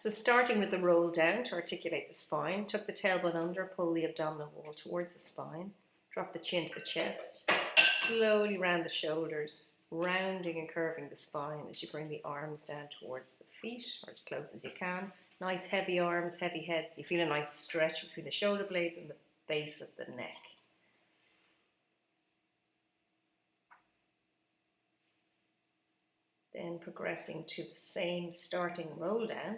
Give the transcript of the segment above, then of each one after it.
So starting with the roll down to articulate the spine, tuck the tailbone under, pull the abdominal wall towards the spine, drop the chin to the chest, slowly round the shoulders, rounding and curving the spine as you bring the arms down towards the feet, or as close as you can. Nice heavy arms, heavy heads. You feel a nice stretch between the shoulder blades and the base of the neck. Then progressing to the same starting roll down.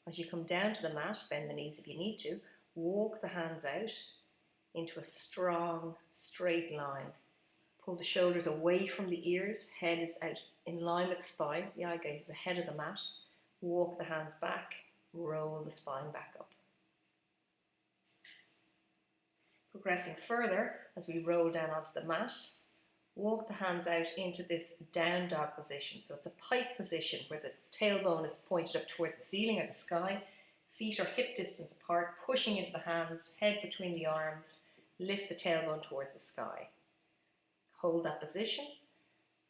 As you come down to the mat, bend the knees if you need to, walk the hands out into a strong, straight line. Pull the shoulders away from the ears, head is out in line with the spine, so the eye gaze is ahead of the mat. Walk the hands back, roll the spine back up. Progressing further, as we roll down onto the mat, walk the hands out into this down dog position. So it's a pike position where the tailbone is pointed up towards the ceiling or the sky. Feet are hip distance apart, pushing into the hands, head between the arms. Lift the tailbone towards the sky. Hold that position,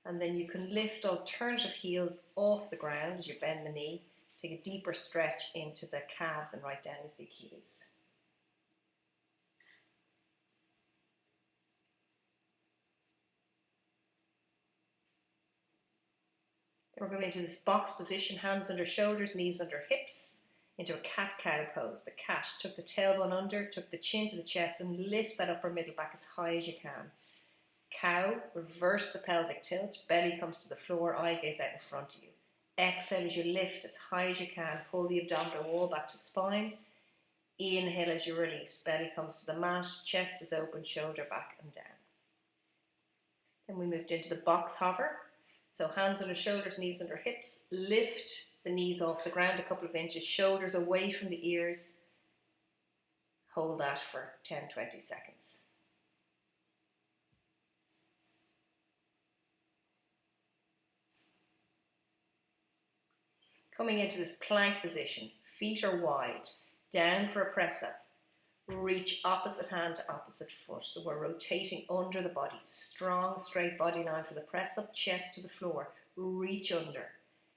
and then you can lift alternative heels off the ground as you bend the knee. Take a deeper stretch into the calves and right down into the Achilles. Then we're going into this box position, hands under shoulders, knees under hips, into a cat-cow pose. The cat, tuck the tailbone under, tuck the chin to the chest and lift that upper middle back as high as you can. Cow, reverse the pelvic tilt, belly comes to the floor, eye gaze out in front of you. Exhale as you lift as high as you can, pull the abdominal wall back to spine. Inhale as you release, belly comes to the mat, chest is open, shoulder back and down. Then we moved into the box hover. So hands under shoulders, knees under hips, lift the knees off the ground a couple of inches, shoulders away from the ears. Hold that for 10-20 seconds. Coming into this plank position, feet are wide, down for a press up. Reach opposite hand to opposite foot. So we're rotating under the body. Strong, straight body line for the press up, chest to the floor. Reach under.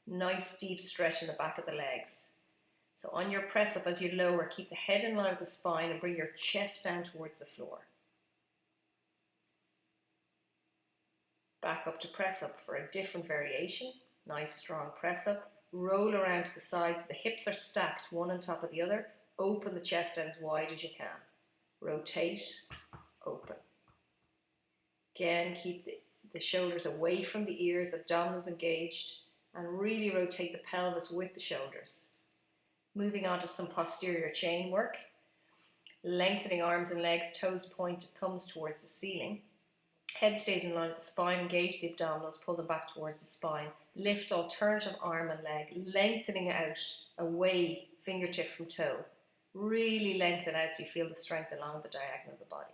Nice deep stretch in the back of the legs. So on your press up as you lower, keep the head in line with the spine and bring your chest down towards the floor. Back up to press up for a different variation. Nice strong press up. Roll around to the sides. The hips are stacked one on top of the other. Open the chest out as wide as you can. Rotate, open. Again, keep the shoulders away from the ears, abdominals engaged, and really rotate the pelvis with the shoulders. Moving on to some posterior chain work. Lengthening arms and legs, toes pointed, thumbs towards the ceiling. Head stays in line with the spine, engage the abdominals, pull them back towards the spine. Lift alternative arm and leg, lengthening out away, fingertip from toe. Really lengthen out so you feel the strength along the diagonal of the body.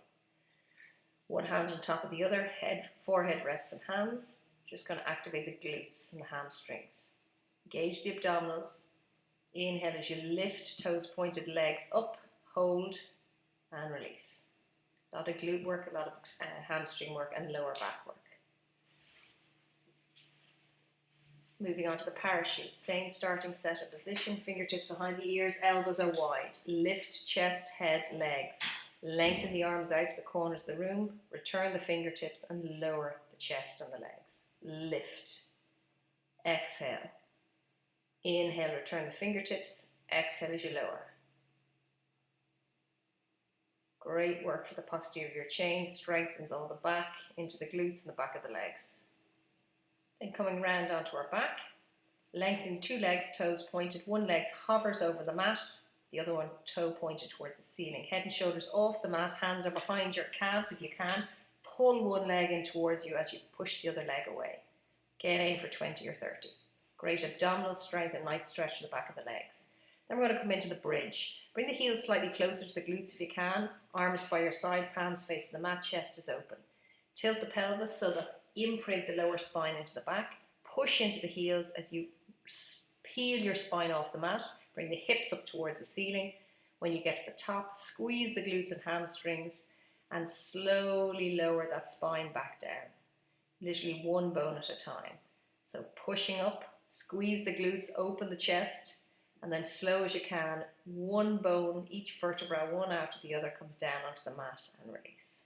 One hand on top of the other, forehead rests in hands. Just going to activate the glutes and the hamstrings. Engage the abdominals. Inhale as you lift, toes pointed, legs up, hold and release. A lot of glute work, a lot of hamstring work and lower back work. Moving on to the parachute, same starting setup position, fingertips behind the ears, elbows are wide. Lift chest, head, legs. Lengthen the arms out to the corners of the room, return the fingertips and lower the chest and the legs. Lift. Exhale. Inhale, return the fingertips. Exhale as you lower. Great work for the posterior chain, strengthens all the back into the glutes and the back of the legs. Then coming round onto our back, lengthening two legs, toes pointed, one leg hovers over the mat, the other one toe pointed towards the ceiling. Head and shoulders off the mat, hands are behind your calves if you can. Pull one leg in towards you as you push the other leg away. Again, aim for 20 or 30. Great abdominal strength and nice stretch in the back of the legs. Then we're going to come into the bridge. Bring the heels slightly closer to the glutes if you can. Arms by your side, palms facing the mat, chest is open. Tilt the pelvis so that imprint the lower spine into the back. Push into the heels as you peel your spine off the mat. Bring the hips up towards the ceiling. When you get to the top, squeeze the glutes and hamstrings and slowly lower that spine back down. Literally one bone at a time. So pushing up, squeeze the glutes, open the chest, And then slow as you can, one bone, each vertebra, one after the other, comes down onto the mat and release.